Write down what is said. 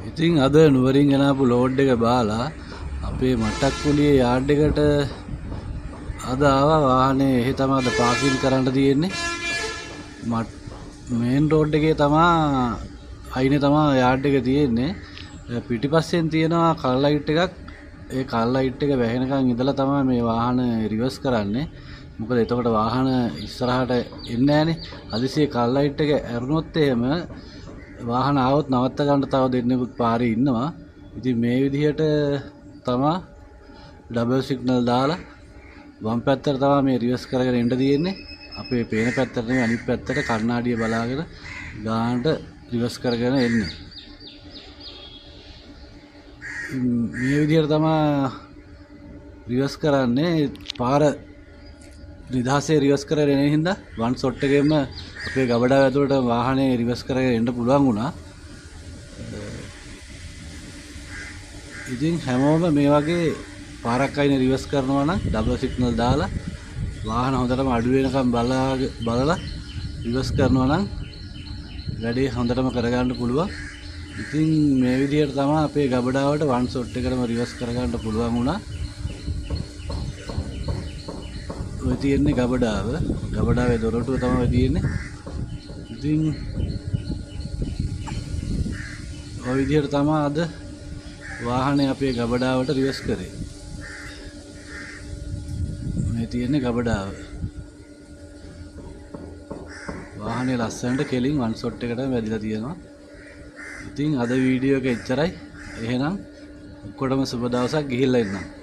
ඉතින් අද නුවරින් ගෙනාපු ලෝඩ් එක බාලා අපේ මට්ටක්කුලියේ යාඩ් එකට අද ආවා වාහනේ. එහෙ තමයි අද පාකින් කරන්න තියෙන්නේ. මේන් රෝඩ් එකේ තමයි අයිනේ තමයි යාඩ් එක තියෙන්නේ. පිටිපස්සෙන් තියෙනවා කල් ලයිට් එකක්. ඒ කල් ලයිට් එක වැහෙනකන් ඉඳලා තමයි මේ වාහන රිවර්ස් කරන්නේ. මොකද එතකොට වාහන ඉස්සරහට එන්නේ නැහනේ. හදිසියේ කල් ලයිට් එක ඇරුණොත් එහෙම වාහන ආවොත් නවත්ත ගන්න තව දෙන්නෙකුත් පාරේ ඉන්නවා. ඉතින් මේ විදිහට තමයි ඩබල් සිග්නල් දාලා වම් පැත්තට තමයි මේ රිවර්ස් කරගෙන එන්න තියෙන්නේ. අපේ පේන පැත්තට නෙවෙයි අනිත් පැත්තට කණ්ණාඩිය බලාගෙන ගානට රිවර්ස් කරගෙන එන්නේ. මේ විදිහට තමයි රිවර්ස් කරන්නේ. පාර නිදහසේ රිවර්ස් කරගෙන එන හින්දා වන් ෂොට් එකෙම අපේ ගබඩාව ඇතුළට වාහනේ රිවර්ස් කරගෙන එන්න පුළුවන් වුණා. ඉතින් හැමෝම මේ වගේ පාරක් අයිනේ රිවර්ස් කරනවා නම් ඩබල් සිග්නල් දාලා වාහන හොඳටම අඩු වෙනකම් බලලා රිවර්ස් කරනවා නම් වැඩේ හොඳටම කරගන්න පුළුවන්. ඉතින් මේ විදිහට තමයි අපේ ගබඩාවට වන් ෂොට් එකටම රිවර්ස් කරගන්න පුළුවන් වුණා. ඔය තියෙන්නේ ගබඩාව. ගබඩාවේ දොරටුව තමයි තියෙන්නේ. ඉතින් ඔය විදිහට තමයි අද වාහනේ අපේ ගබඩාවට රිවර්ස් කරේ. මේ තියෙන්නේ ගබඩාව. වාහනේ ලස්සනට කෙලින් වන් ෂොට් එකට වැදිලා තියෙනවා. ඉතින් අද වීඩියෝ එක එච්චරයි. එහෙනම් ඔක්කොටම සුබ දවසක් ගිහිල්ලා ඉන්නම්.